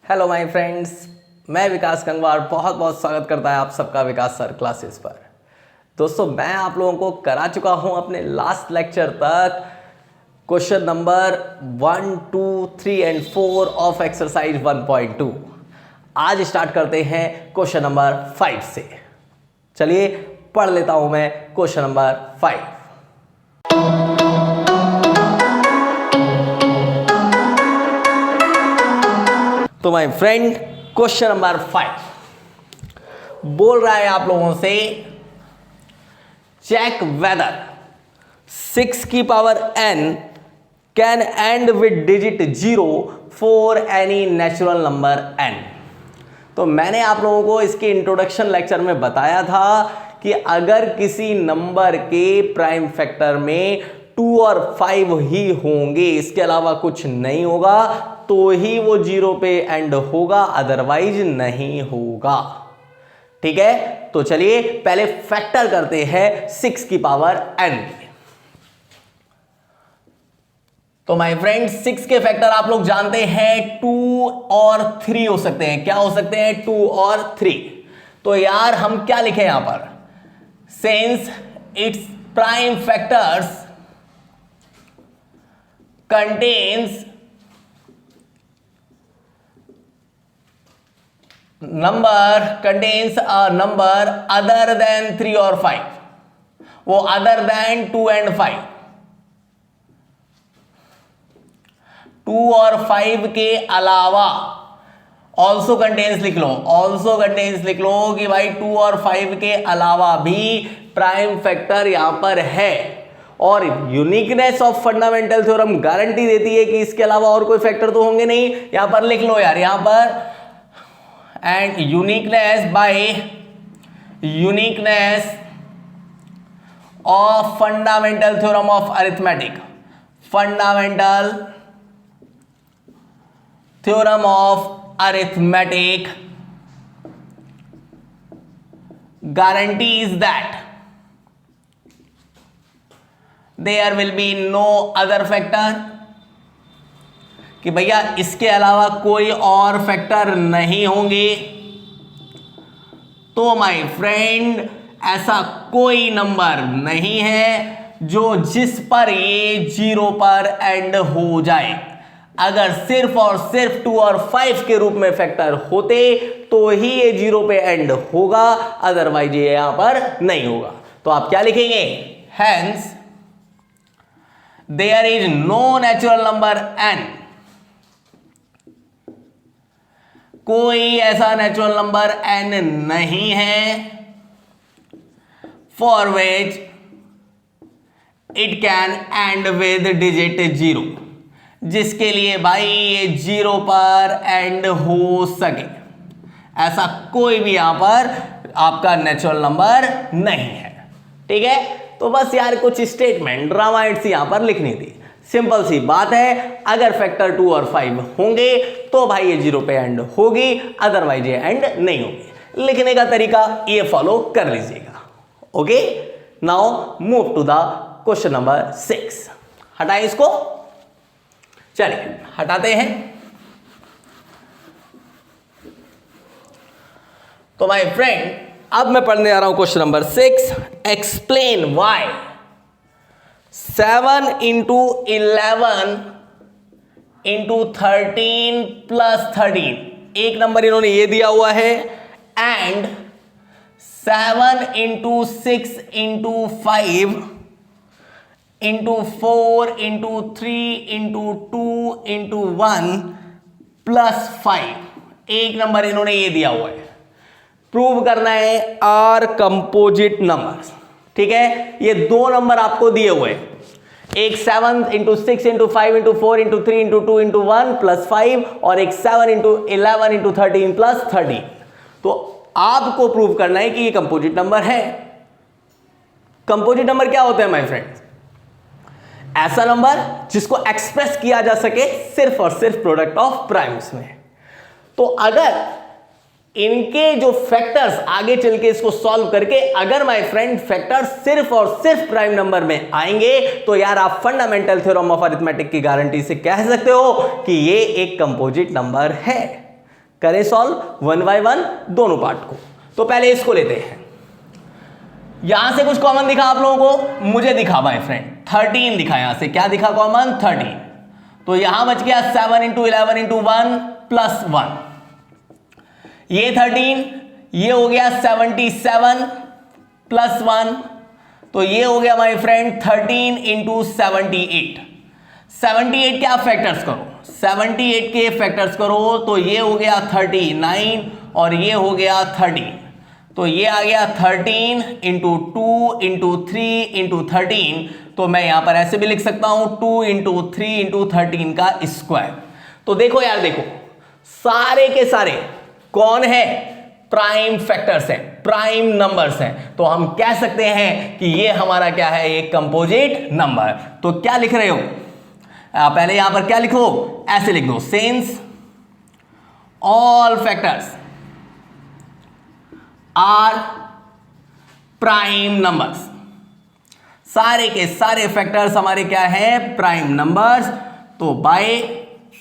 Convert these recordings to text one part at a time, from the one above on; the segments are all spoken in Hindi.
हेलो माय फ्रेंड्स, मैं विकास कंगवार बहुत बहुत स्वागत करता है आप सबका विकास सर क्लासेस पर। दोस्तों, मैं आप लोगों को करा चुका हूं अपने लास्ट लेक्चर तक question number 1, 2, 3 and 4 of exercise 1.2। आज स्टार्ट करते हैं क्वेश्चन नंबर 5 से। चलिए पढ़ लेता हूं मैं क्वेश्चन नंबर 5। तो माय फ्रेंड, क्वेश्चन नंबर 5 बोल रहा है आप लोगों से, चेक वेदर 6 की power n can end with digit 0 for any natural number n। तो मैंने आप लोगों को इसके इंट्रोडक्शन लेक्चर में बताया था कि अगर किसी नंबर के प्राइम फैक्टर में 2 और 5 ही होंगे, इसके अलावा कुछ नहीं होगा, तो ही वो 0 पे एंड होगा, अदरवाइज नहीं होगा। ठीक है, तो चलिए पहले फैक्टर करते हैं 6 की पावर n। तो माय फ्रेंड, 6 के फैक्टर आप लोग जानते हैं 2 और 3 हो सकते हैं। क्या हो सकते हैं? 2 और 3। तो यार हम क्या लिखें यहां पर? Since its prime factors contains contains a number other than 3 और 5, वो other than 2 and 5, 2 और 5 के अलावा also contains लिख लो, also contains लिख लो कि भाई 2 और 5 के अलावा भी प्राइम फैक्टर यहां पर है। और uniqueness of fundamental theorem guarantee देती है कि इसके अलावा और कोई फैक्टर तो होंगे नहीं। यहां पर लिख लो यार, यहां पर and uniqueness of fundamental theorem of arithmetic, fundamental theorem of arithmetic guarantees that there will be no other factor, कि भैया इसके अलावा कोई और फैक्टर नहीं होंगे। तो माय फ्रेंड, ऐसा कोई नंबर नहीं है जो जिस पर ये 0 पर एंड हो जाए। अगर सिर्फ और सिर्फ 2 और 5 के रूप में फैक्टर होते तो ही ये 0 पे एंड होगा, अदरवाइज ये यहां पर नहीं होगा। तो आप क्या लिखेंगे? Hence there is no natural number n, कोई ऐसा नेचुरल नंबर n नहीं है for which it can end with digit 0, जिसके लिए भाई ये 0 पर एंड हो सके। ऐसा कोई भी यहां पर आपका नेचुरल नंबर नहीं है। ठीक है, तो बस यार कुछ स्टेटमेंट ड्रामाइड सी यहां पर लिखनी थी। सिंपल सी बात है, अगर फैक्टर 2 और 5 होंगे तो भाई ये 0 पे एंड होगी, अदरवाइज ये एंड नहीं होगी। लिखने का तरीका ये फॉलो कर लीजिएगा। Okay, now move to the question number 6। हटाएं इसको, चलिए हटाते हैं। तो माय फ्रेंड, अब मैं पढ़ने आ रहा हूं question number 6। Explain why 7 into 11 into 13 plus 13, एक नंबर इन्होंने ये दिया हुआ है, and 7 into 6 into 5 into 4 into 3 into 2 into 1 plus 5, एक नंबर इन्होंने ये दिया हुआ है। प्रूव करना है आर कंपोजिट नंबर। ठीक है, ये दो नंबर आपको दिए हुए, एक 7 into 6 into 5 into 4 into 3 into 2 into 1 plus 5, और एक 7 into 11 into 13 plus 13। तो आपको प्रूव करना है कि ये कंपोजिट नंबर है। कंपोजिट नंबर क्या होता है माय फ्रेंड्स? ऐसा नंबर जिसको एक्सप्रेस किया जा सके सिर्फ और सिर्फ प्रोडक्ट ऑफ प्राइम्स में। तो अगर इनके जो फैक्टर्स आगे चल के इसको सॉल्व करके अगर माय फ्रेंड फैक्टर्स सिर्फ और सिर्फ प्राइम नंबर में आएंगे, तो यार आप फंडामेंटल थ्योरम ऑफ अरिथमेटिक की गारंटी से कह सकते हो कि ये एक कंपोजिट नंबर है। करें सॉल्व वन बाय वन दोनों पार्ट को। तो पहले इसको लेते हैं, यहां से कुछ कॉमन दिखा आप लोगों को, मुझे दिखा माय फ्रेंड 13 दिखा, यहां से क्या दिखा कॉमन 13, तो यहां बच गया 7 इंटू 11 इंटू 1 प्लस 1, ये 13, ये हो गया 77 प्लस 1, तो ये हो गया माय फ्रेंड 13 इंटू 78। 78 के आप फैक्टर्स करो, 78 के फैक्टर्स करो तो ये हो गया 39 और ये हो गया 13, तो ये आ गया 13 इंटू 2 इंटू 3 इंटू 13, तो मैं यहां पर ऐसे भी लिख सकता हूं 2 इंटू 3 इंटू 13 का स्क्वायर। तो देखो यार, देखो सारे के सारे कौन है, प्राइम फैक्टर्स हैं, प्राइम नंबर्स हैं, तो हम कह सकते हैं कि ये हमारा क्या है, एक कंपोजिट नंबर। तो क्या लिख रहे हो, पहले यहां पर क्या लिखो, ऐसे लिख दो, since all factors are prime numbers, सारे के सारे फैक्टर्स हमारे क्या है, प्राइम नंबर्स। तो by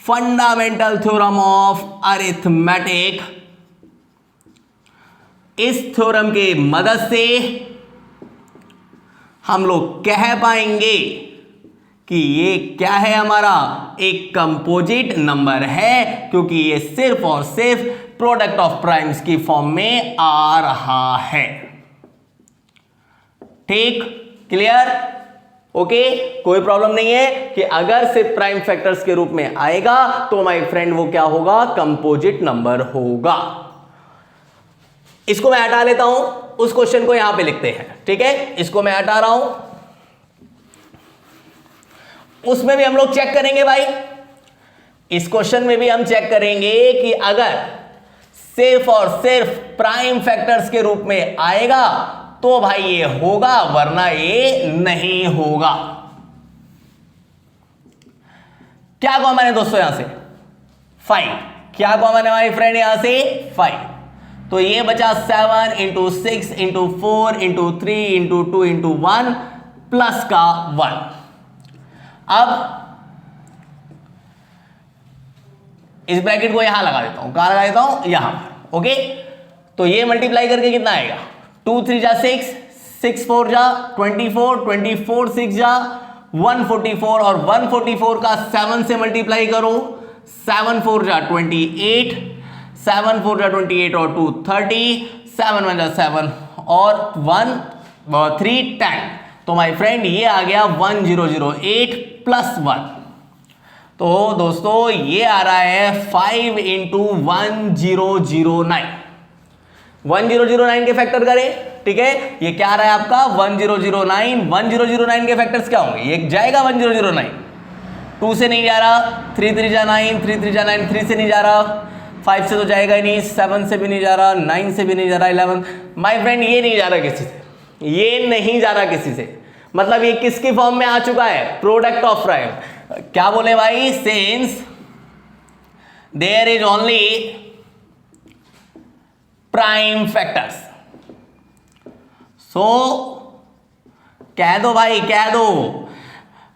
fundamental theorem of arithmetic, इस थ्योरम के मदद से हम लोग कह पाएंगे कि ये क्या है, हमारा एक कंपोजिट नंबर है, क्योंकि ये सिर्फ और सिर्फ प्रोडक्ट ऑफ प्राइम्स की फॉर्म में आ रहा है। ठीक, क्लियर, ओके, कोई प्रॉब्लम नहीं है कि अगर सिर्फ प्राइम फैक्टर्स के रूप में आएगा तो माय फ्रेंड वो क्या होगा, कंपोजिट नंबर होगा। इसको मैं हटा लेता हूं, उस क्वेश्चन को यहां पे लिखते हैं, ठीक है, इसको मैं हटा रहा हूं, उसमें भी हम लोग चेक करेंगे भाई, इस क्वेश्चन में भी हम चेक करेंगे कि अगर सिर्फ और सिर्फ प्राइम फैक्टर्स के रूप में आएगा तो भाई ये होगा, वरना ये नहीं होगा। क्या कॉमन है दोस्तों यहां से, 5, क्या कॉमन है भाई फ्रेंड यहां से 5, तो ये बचा 7 into 6 into 4 into 3 into 2 into 1 plus का 1। अब इस ब्रैकेट को यहां लगा देता हूं, कहां लगा देता हूं, यहां, ओके, तो ये मल्टीप्लाई करके कितना आएगा, 2 3 जा 6, 6 4 जा 24, 24 6 जा 144 और 144 का 7 से मल्टीप्लाई करो, 7 4 जा 28, 7 4 जा 28 और 2 30, 7 1 जा 7 और 1 3 10, तो माय फ्रेंड ये आ गया 1008 प्लस 1। तो दोस्तों ये आ रहा है 5 इंटू 1009, 1009 के फैक्टर करें, ठीक है, ये क्या आ रहा है आपका 1009, 1009 के फैक्टर्स क्या होंगे, ये जाएगा 1009, 2 से नहीं जा रहा, 3 3 जा 9, 3 3 जा 9, 3 से नहीं जा रहा, 5 से तो जाएगा ही नहीं, 7 से भी नहीं जा रहा, 9 से भी नहीं जा रहा, 11, माय फ्रेंड ये नहीं जा रहा किसी से, ये नहीं जा रहा किसी से, मतलब ये किसकी फॉर्म में आ चुका है, प्रोडक्ट ऑफ प्राइम। क्या बोले भाई, since there is only prime factors, so कह दो भाई, कह दो,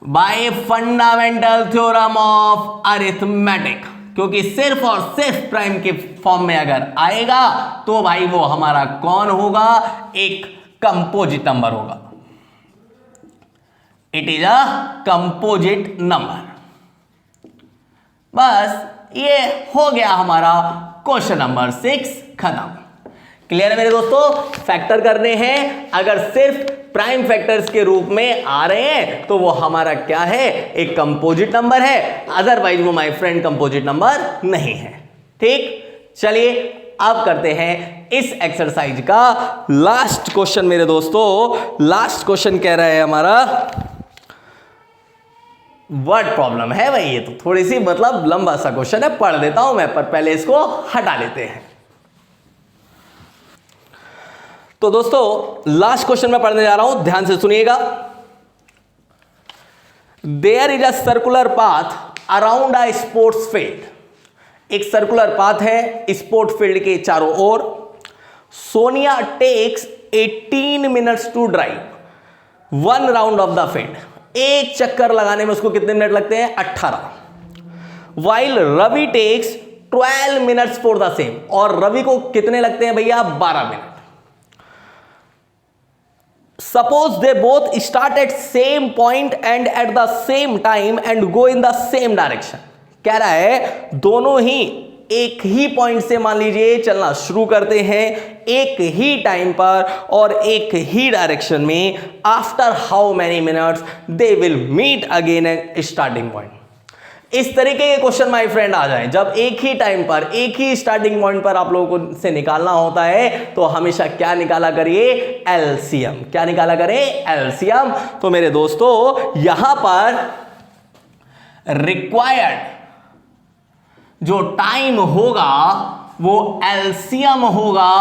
by fundamental theorem of arithmetic, क्योंकि सिर्फ और सिर्फ प्राइम के फॉर्म में अगर आएगा तो भाई वो हमारा कौन होगा, एक कंपोजिट नंबर होगा, it is a composite number. बस ये हो गया हमारा क्वेश्चन नंबर 6 खत्म। क्लियर है मेरे दोस्तों, फैक्टर करने हैं, अगर सिर्फ प्राइम फैक्टर्स के रूप में आ रहे हैं तो वो हमारा क्या है, एक कंपोजिट नंबर है, अदरवाइज वो माय फ्रेंड कंपोजिट नंबर नहीं है। ठीक, चलिए अब करते हैं इस एक्सरसाइज का लास्ट क्वेश्चन मेरे दोस्तों। लास्ट क्वेश्चन कह रहा है हमारा वर्ड प्रॉब्लम है भाई, ये तो थोड़ी सी मतलब लंबा सा क्वेश्चन है, पढ़ देता हूं मैं, पर पहले इसको हटा लेते हैं। तो दोस्तों लास्ट क्वेश्चन मैं पढ़ने जा रहा हूं, ध्यान से सुनिएगा। There is a circular path around a sports field, एक सर्कुलर पाथ है स्पोर्ट फील्ड के चारों ओर। Sonia takes 18 minutes to drive 1 round of the field, एक चक्कर लगाने में उसको कितने मिनट लगते हैं, 18। While Ravi takes 12 minutes for the same, और रवि को कितने लगते हैं भैया? 12 minute. Suppose they both start at same point and at the same time and go in the same direction. कह रहा है दोनों ही एक ही पॉइंट से मान लीजिए चलना शुरू करते हैं एक ही टाइम पर और एक ही डायरेक्शन में. After how many minutes they will meet again at starting point. इस तरीके के क्वेश्चन माय फ्रेंड आ जाए जब एक ही टाइम पर एक ही स्टार्टिंग पॉइंट पर आप लोगों को से निकालना होता है तो हमेशा क्या निकाला करिए? एलसीएम. क्या निकाला करें? एलसीएम. तो मेरे दोस्तों यहां पर रिक्वायर्ड जो टाइम होगा वो एलसीएम होगा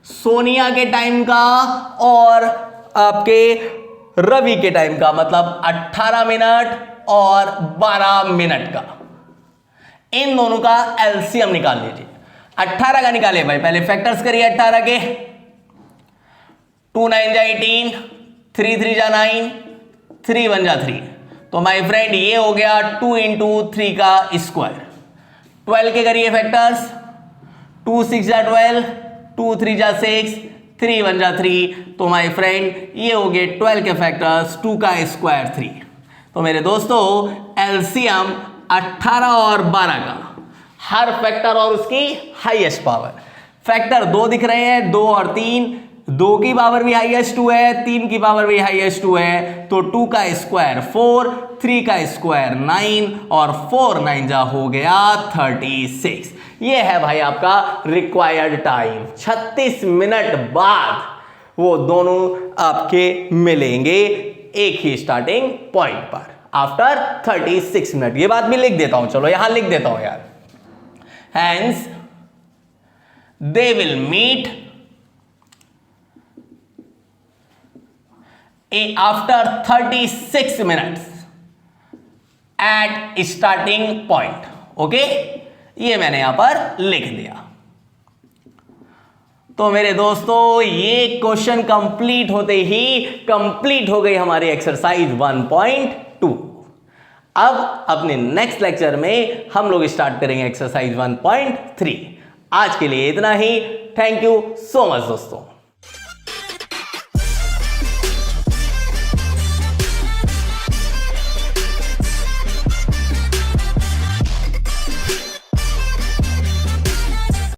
सोनिया के टाइम का और आपके रवि के टाइम का, मतलब 18 मिनट और 12 मिनट का. इन दोनों का एलसीएम निकाल लीजिए. 18 का निकाले भाई, पहले फैक्टर्स करिए 18 के. 2 9 जा 18, 3 3 जा 9, 3 1 जा 3. तो माय फ्रेंड ये हो गया 2 इंटू 3 का स्क्वायर. 12 के करिए फैक्टर्स. 2 6 जा 12, 2 3 जा 6, 3 1 जा 3. तो माय फ्रेंड ये हो गए 12 के फैक्टर्स, 2 का स्क्वायर 3. तो मेरे दोस्तों एलसीएम 18 और 12 का, हर फैक्टर और उसकी हाईएस्ट पावर. फैक्टर 2 दिख रहे हैं, 2 और 3. 2 की पावर भी हाईएस्ट 2 है, 3 की पावर भी हाईएस्ट 2 है. तो 2 का स्क्वायर 4, 3 का स्क्वायर 9 और 4 9 जा हो गया 36. ये है भाई आपका रिक्वायर्ड टाइम. 36 मिनट बाद वो दोनों आपके मिलेंगे एक ही स्टार्टिंग पॉइंट पर आफ्टर 36 मिनट. ये बात भी लिख देता हूं, चलो यहां लिख देता हूं यार. Hence they will meet after 36 minutes at starting point. Okay, ये मैंने यहां पर लिख दिया. तो मेरे दोस्तों ये क्वेश्चन कंप्लीट होते ही कंप्लीट हो गई हमारी एक्सरसाइज 1.2. अब अपने नेक्स्ट लेक्चर में हम लोग स्टार्ट करेंगे एक्सरसाइज 1.3. आज के लिए इतना ही. थैंक यू सो मच दोस्तों.